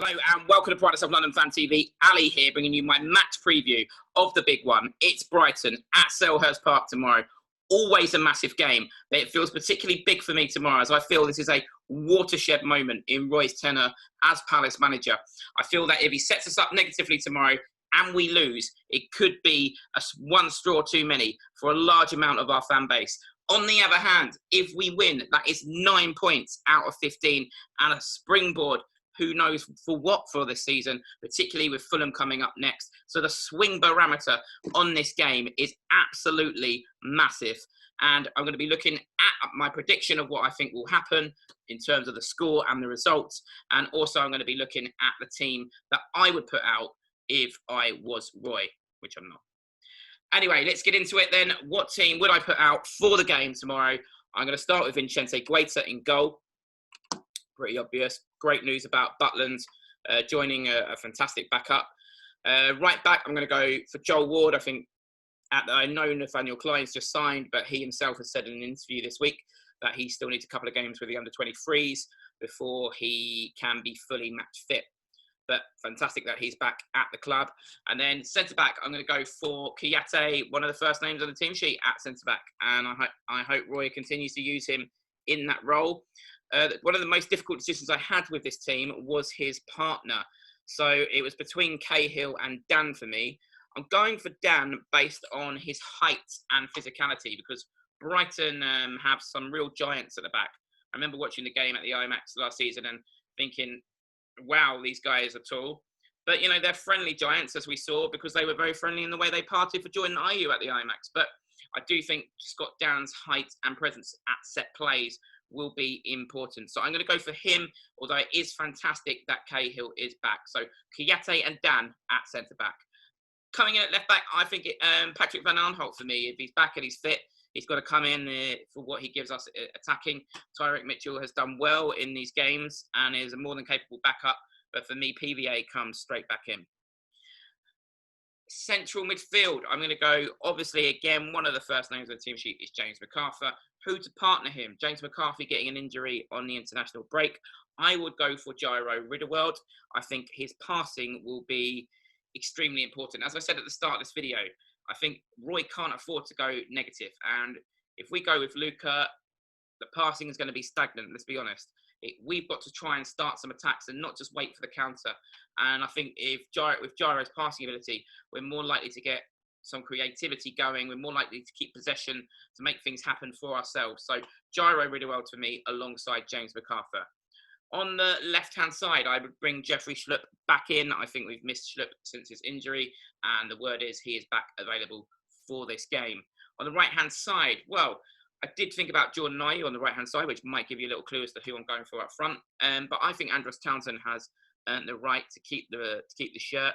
Hello and welcome to Brighton South London Fan TV. Ali here, bringing you my match preview of the big one. It's Brighton at Selhurst Park tomorrow. Always a massive game, but it feels particularly big for me tomorrow as I feel this is a watershed moment in Roy's tenure as Palace manager. I feel that if he sets us up negatively tomorrow and we lose, it could be one straw too many for a large amount of our fan base. On the other hand, if we win, that is 9 points out of 15 and a springboard. Who knows for what for this season, particularly with Fulham coming up next. So the swing barometer on this game is absolutely massive. And I'm going to be looking at my prediction of what I think will happen in terms of the score and the results. And also I'm going to be looking at the team that I would put out if I was Roy, which I'm not. Anyway, let's get into it then. What team would I put out for the game tomorrow? I'm going to start with Vincente Guaita in goal. Pretty obvious. Great news about Butland joining a fantastic backup. Right back, I'm going to go for Joel Ward. I know Nathaniel Klein's just signed, but he himself has said in an interview this week that he still needs a couple of games with the under-23s before he can be fully match fit. But fantastic that he's back at the club. And then centre-back, I'm going to go for Kiyate, one of the first names on the team sheet at centre-back. And I hope Roy continues to use him in that role. One of the most difficult decisions I had with this team was his partner. So it was between Cahill and Dan for me. I'm going for Dan based on his height and physicality because Brighton have some real giants at the back. I remember watching the game at the IMAX last season and thinking, wow, these guys are tall. But, you know, they're friendly giants, as we saw, because they were very friendly in the way they parted for Jordan Ayew at the IMAX. But I do think Scott Dan's height and presence at set plays will be important. So I'm going to go for him, although it is fantastic that Cahill is back. So Kiyate and Dan at centre-back. Coming in at left-back, I think Patrick Van Aanholt for me. If he's back and he's fit, he's got to come in for what he gives us attacking. Tyrick Mitchell has done well in these games and is a more than capable backup. But for me, PVA comes straight back in. Central midfield, I'm going to go, obviously, again, one of the first names on the team sheet is James McArthur. Who to partner him? James McCarthy getting an injury on the international break. I would go for Jairo Riddlewald. I think his passing will be extremely important. As I said at the start of this video, I think Roy can't afford to go negative. And if we go with Luca, the passing is going to be stagnant, let's be honest. We've got to try and start some attacks and not just wait for the counter. And I think with Gyro's passing ability, we're more likely to get some creativity going. We're more likely to keep possession to make things happen for ourselves. So Jairo Riddlewald for me alongside James McArthur. On the left-hand side, I would bring Jeffrey Schlupp back in. I think we've missed Schlupp since his injury, and the word is he is back available for this game. On the right-hand side, well, I did think about Jordan Ayew on the right-hand side, which might give you a little clue as to who I'm going for up front. But I think Andros Townsend has earned the right to keep the shirt.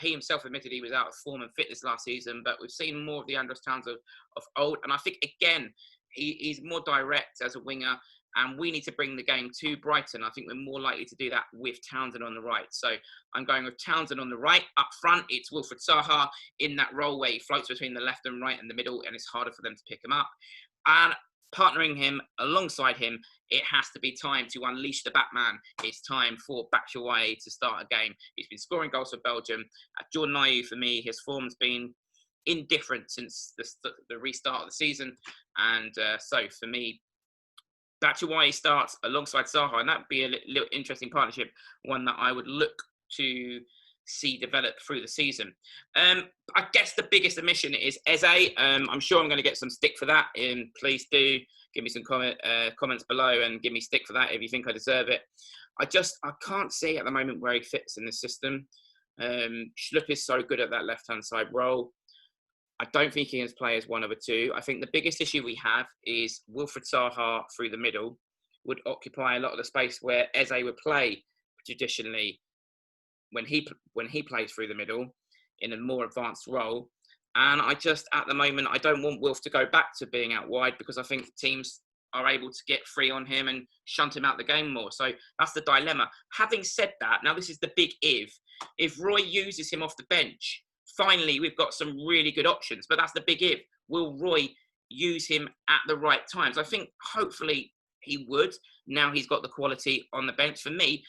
He himself admitted he was out of form and fitness last season, but we've seen more of the Andros Townsend of old. And I think, again, he's more direct as a winger, and we need to bring the game to Brighton. I think we're more likely to do that with Townsend on the right. So I'm going with Townsend on the right. Up front, it's Wilfred Zaha in that role where he floats between the left and right and the middle, and it's harder for them to pick him up. And partnering him alongside him, it has to be time to unleash the Batman. It's time for Batshuayi to start a game. He's been scoring goals for Belgium. Jordan Ayew, for me, his form's been indifferent since the restart of the season. And so, for me, Batshuayi starts alongside Zaha, and that would be a little interesting partnership, one that I would look to see develop through the season. I guess the biggest omission is Eze. I'm sure I'm going to get some stick for that. Please do give me some comments below and give me stick for that if you think I deserve it. I can't see at the moment where he fits in the system. Schlupp is so good at that left-hand side role. I don't think he can play as one of the two. I think the biggest issue we have is Wilfred Zaha through the middle would occupy a lot of the space where Eze would play traditionally when he plays through the middle in a more advanced role. And at the moment, I don't want Wilf to go back to being out wide because I think teams are able to get free on him and shunt him out the game more. So that's the dilemma. Having said that, now this is the big if. If Roy uses him off the bench, finally, we've got some really good options. But that's the big if. Will Roy use him at the right times? I think hopefully he would. Now he's got the quality on the bench. For me,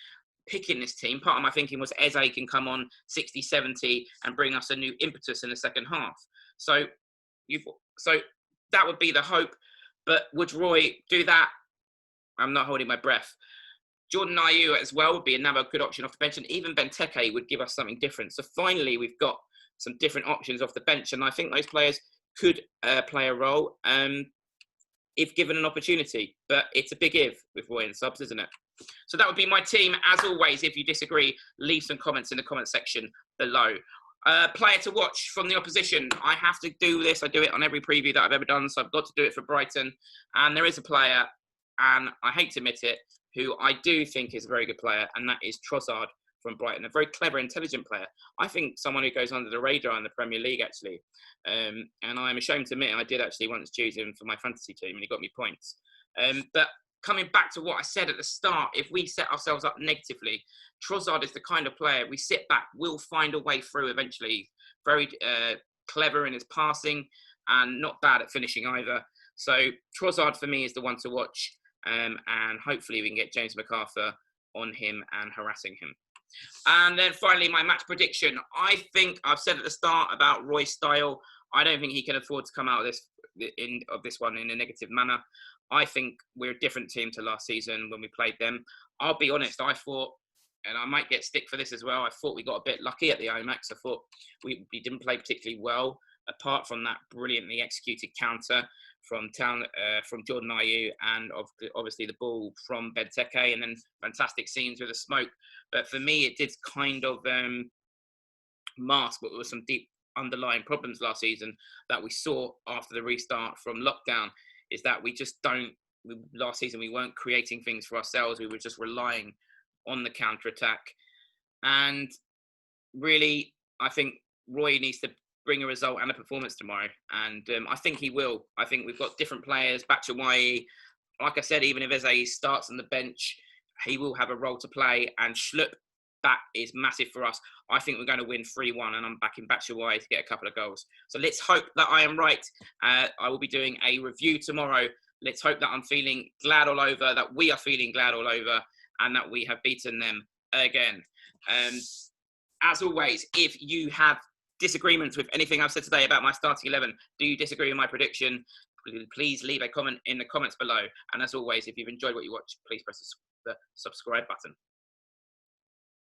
picking this team, part of my thinking was Eze can come on 60, 70 and bring us a new impetus in the second half. So that would be the hope. But would Roy do that? I'm not holding my breath. Jordan Ayew as well would be another good option off the bench, and even Benteke would give us something different. So finally, we've got some different options off the bench, and I think those players could play a role if given an opportunity. But it's a big if with Roy and subs, isn't it? So that would be my team. As always, if you disagree, leave some comments in the comment section below. Player to watch from the opposition. I have to do this. I do it on every preview that I've ever done, so I've got to do it for Brighton. And there is a player, and I hate to admit it, who I do think is a very good player, and that is Trossard from Brighton, a very clever, intelligent player. I think someone who goes under the radar in the Premier League, actually. And I'm ashamed to admit I did actually once choose him for my fantasy team, and he got me points. But coming back to what I said at the start, if we set ourselves up negatively, Trossard is the kind of player, we sit back, we'll find a way through eventually. Very clever in his passing and not bad at finishing either. So Trossard for me is the one to watch. And hopefully we can get James McArthur on him and harassing him. And then finally, my match prediction. I think I've said at the start about Roy's style. I don't think he can afford to come out of this one in a negative manner. I think we're a different team to last season when we played them. I'll be honest, I thought, and I might get stick for this as well, I thought we got a bit lucky at the IMAX. I thought we didn't play particularly well, apart from that brilliantly executed counter from Jordan Ayew, and obviously the ball from Benteke, and then fantastic scenes with the smoke. But for me, it did kind of mask what was some deep underlying problems last season that we saw after the restart from lockdown, is that last season we weren't creating things for ourselves. We were just relying on the counter-attack. And really, I think Roy needs to bring a result and a performance tomorrow. And I think he will. I think we've got different players. Batshuayi, like I said, even if Eze starts on the bench, he will have a role to play. And Schlupp, that is massive for us. I think we're going to win 3-1, and I'm backing Batshuayi to get a couple of goals. So let's hope that I am right. I will be doing a review tomorrow. Let's hope that I'm feeling glad all over, that we are feeling glad all over, and that we have beaten them again. As always, if you have disagreements with anything I've said today about my starting 11, do you disagree with my prediction? Please leave a comment in the comments below. And as always, if you've enjoyed what you watch, please press the subscribe button.